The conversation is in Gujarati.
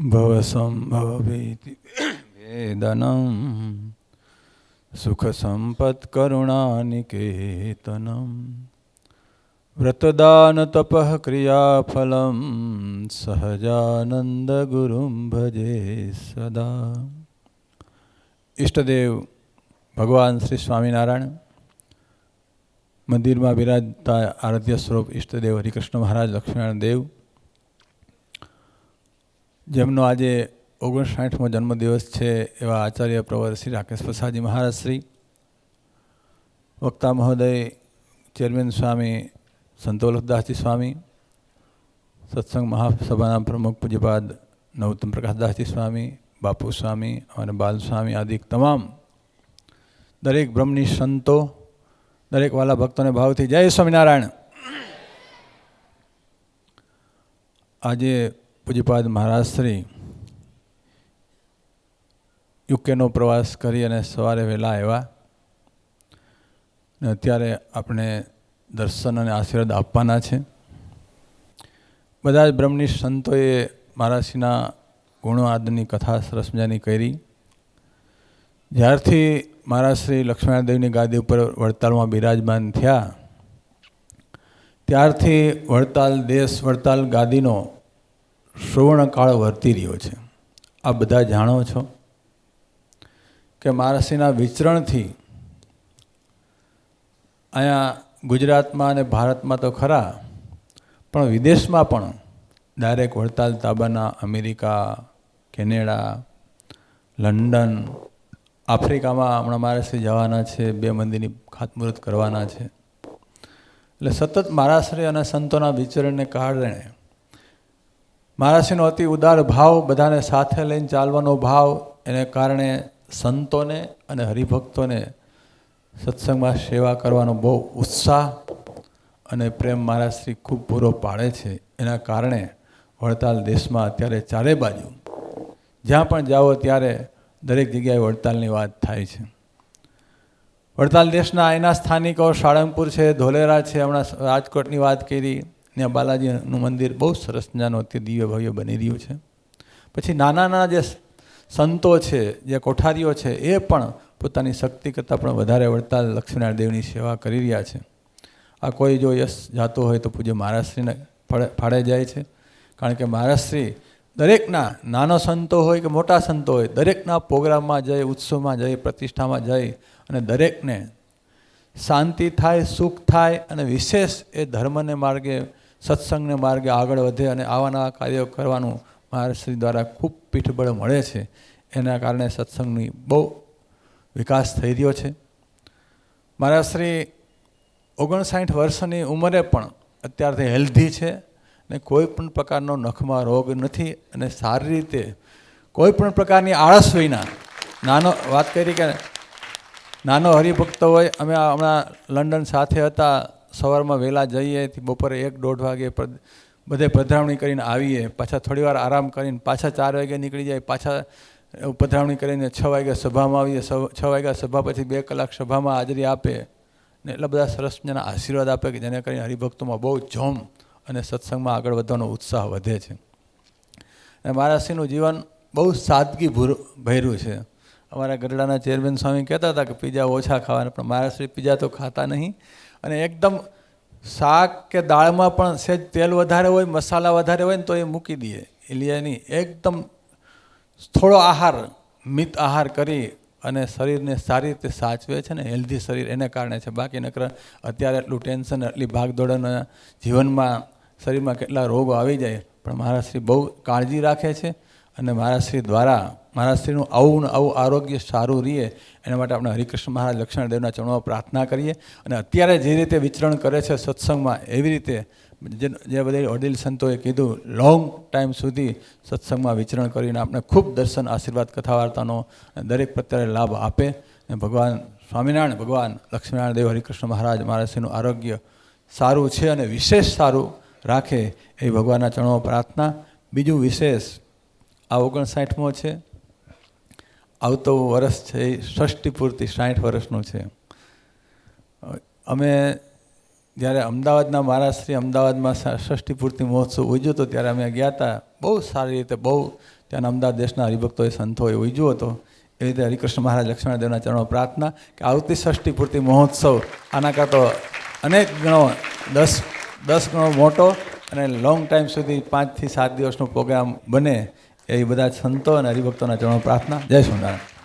ભવસંભવીતિ વેદનમ સુખ સંપત કરુણાનિકેતનમ વ્રતદાન તપઃ ક્રિયાફલમ સહજાનંદ ગુરુમ ભજે સદા. ઈષ્ટદેવ ભગવાન શ્રી સ્વામિનારાયણ મંદિરમાં બિરાજતા આરાધ્ય સ્વરૂપ ઈષ્ટદેવ હરિકૃષ્ણ મહારાજ લક્ષ્મીનારાયણ દેવ, જેમનો આજે 59મો જન્મદિવસ છે, એવા આચાર્ય પ્રવર શ્રી રાકેશ પ્રસાદજી મહારાજ શ્રી, વક્તા મહોદય ચેરમેન સ્વામી સંતોલદાસજી સ્વામી, સત્સંગ મહાસભાના પ્રમુખ પૂજ્યપાદ નવોત્તમ પ્રકાશદાસજી સ્વામી, બાપુ સ્વામી અને બાલ સ્વામી આદિ તમામ દરેક બ્રહ્મની સંતો, દરેક વાલા ભક્તોને ભાવથી જય સ્વામિનારાયણ. આજે પૂજ્યપાદ મહારાજ શ્રી યુકેનો પ્રવાસ કરી અને સવારે વહેલા આવ્યા ને અત્યારે આપણે દર્શન અને આશીર્વાદ આપવાના છે. બધા જ બ્રહ્મની સંતોએ મહારાજશ્રીના ગુણો આદિની કથા સરસ મજાની કરી. જ્યારથી મહારાજશ્રી લક્ષ્મીનારાયણ દેવની ગાદી ઉપર વડતાલમાં બિરાજમાન થયા ત્યારથી વડતાલ દેશ, વડતાલ ગાદીનો સુવર્ણકાળ વર્તી રહ્યો છે. આ બધા જાણો છો કે મહારાજશ્રીના વિચરણથી અહીંયા ગુજરાતમાં અને ભારતમાં તો ખરા, પણ વિદેશમાં પણ ડાયરેક્ટ વડતાલ તાબાના અમેરિકા, કેનેડા, લંડન, આફ્રિકામાં હમણાં મહારાજશ્રી જવાના છે, 2 મંદિરની ખાતમુહૂર્ત કરવાના છે. એટલે સતત મહારાજશ્રી અને સંતોના વિચરણને કારણે મહારાજશ્રીનો અતિ ઉદાર ભાવ, બધાને સાથે લઈને ચાલવાનો ભાવ, એને કારણે સંતોને અને હરિભક્તોને સત્સંગમાં સેવા કરવાનો બહુ ઉત્સાહ અને પ્રેમ મહારાજશ્રી ખૂબ પૂરો પાડે છે. એના કારણે વડતાલ દેશમાં અત્યારે ચારે બાજુ જ્યાં પણ જાઓ ત્યારે દરેક જગ્યાએ વડતાલની વાત થાય છે. વડતાલ દેશના અહીંના સ્થાનિકો સાળંગપુર છે, ધોલેરા છે, હમણાં રાજકોટની વાત કરી, ત્યાં બાલાજીનું મંદિર બહુ સરસ મજાનું અત્યારે દિવ્ય ભવ્ય બની રહ્યું છે. પછી નાના નાના જે સંતો છે, જે કોઠારીઓ છે, એ પણ પોતાની શક્તિ કરતાં પણ વધારે વડતાલ લક્ષ્મીનારાયણ દેવની સેવા કરી રહ્યા છે. આ કોઈ જો યશ જાતો હોય તો પૂજ્ય મહારાજશ્રીને ફાળે જાય છે. કારણ કે મહારાજશ્રી દરેકના, નાનો સંતો હોય કે મોટા સંતો હોય, દરેકના પ્રોગ્રામમાં જઈ, ઉત્સવમાં જઈ, પ્રતિષ્ઠામાં જઈ અને દરેકને શાંતિ થાય, સુખ થાય અને વિશેષ એ ધર્મને માર્ગે, સત્સંગને માર્ગે આગળ વધે અને આવા નવા કાર્યો કરવાનું મહારાજશ્રી દ્વારા ખૂબ પીઠબળ મળે છે. એના કારણે સત્સંગની બહુ વિકાસ થઈ રહ્યો છે. મહારાજશ્રી 59 વર્ષની ઉંમરે પણ અત્યારથી હેલ્ધી છે ને કોઈ પણ પ્રકારનો નખમાં રોગ નથી અને સારી રીતે કોઈ પણ પ્રકારની આળસ વિના, નાનો વાત કરી કે નાનો હરિભક્ત હોય, અમે હમણાં લંડન સાથે હતા, સવારમાં વહેલા જઈએ, બપોરે 1-1.5 વાગે બધે પધરામણી કરીને આવીએ, પાછા થોડી વાર આરામ કરીને પાછા 4 વાગે નીકળી જાય, પાછા પધરામણી કરીને 6 વાગે સભામાં આવીએ, 6 વાગ્યા સભા પછી 2 કલાક સભામાં હાજરી આપે ને એટલા બધા સરસ મજાના આશીર્વાદ આપે કે જેને કરીને હરિભક્તોમાં બહુ જોમ અને સત્સંગમાં આગળ વધવાનો ઉત્સાહ વધે છે. અને મહારાજશ્રીનું જીવન બહુ સાદગી ભર્યું છે. અમારા ગઢડાના ચેરમેન સ્વામી કહેતા હતા કે પીઝા ઓછા ખાવાના, પણ મહારાજશ્રી પીઝા તો ખાતા નહીં અને એકદમ શાક કે દાળમાં પણ સહેજ તેલ વધારે હોય, મસાલા વધારે હોય ને તો એ મૂકી દઈએ, એ લે નહીં. એકદમ થોડો આહાર, મિત આહાર કરી અને શરીરને સારી રીતે સાચવે છે ને, હેલ્ધી શરીર એને કારણે છે. બાકી નકર અત્યારે એટલું ટેન્શન, એટલી ભાગદોડના જીવનમાં શરીરમાં કેટલા રોગો આવી જાય, પણ મહારાજશ્રી બહુ કાળજી રાખે છે. અને મહારાજશ્રી દ્વારા મહારાજશ્રીનું આવું આરોગ્ય સારું રહે એના માટે આપણે હરિકૃષ્ણ મહારાજ લક્ષ્મણ દેવના ચરણોમાં પ્રાર્થના કરીએ. અને અત્યારે જે રીતે વિચરણ કરે છે સત્સંગમાં, એવી રીતે જે બધા વડીલ સંતોએ કીધું, લોંગ ટાઈમ સુધી સત્સંગમાં વિચરણ કરીને આપણે ખૂબ દર્શન, આશીર્વાદ, કથા વાર્તાનો દરેક પ્રત્યે લાભ આપે. અને ભગવાન સ્વામિનારાયણ, ભગવાન લક્ષ્મીનારાયણ દેવ હરિકૃષ્ણ મહારાજ મહારાજશ્રીનું આરોગ્ય સારું છે અને વિશેષ સારું રાખે એ ભગવાનના ચરણોમાં પ્રાર્થના. બીજું વિશેષ આ 59મો છે, આવતો વર્ષ છે એ ષષ્ઠી પૂર્તિ 60 વર્ષનું છે. અમે જ્યારે અમદાવાદના મહારાજશ્રી અમદાવાદમાં ષષ્ઠી પૂર્તિ મહોત્સવ ઉજવ્યો હતો ત્યારે અમે ગયા હતા બહુ સારી રીતે બહુ ત્યાંના અમદાવાદ દેશના હરિભક્તોએ સંતોએ ઉજવ્યો હતો. એવી રીતે હરિકૃષ્ણ મહારાજ લક્ષ્મણદેવના ચરણો પ્રાર્થના કે આવતી ષષ્ઠી પૂર્તિ મહોત્સવ આના કાં તો અનેક ગણો 10 ગણો મોટો અને લોંગ ટાઈમ સુધી 5 થી 7 દિવસનો પ્રોગ્રામ બને એવી બધા સંતો અને હરિભક્તોના ચરણો પ્રાર્થના. જય સ્વામિનારાયણ.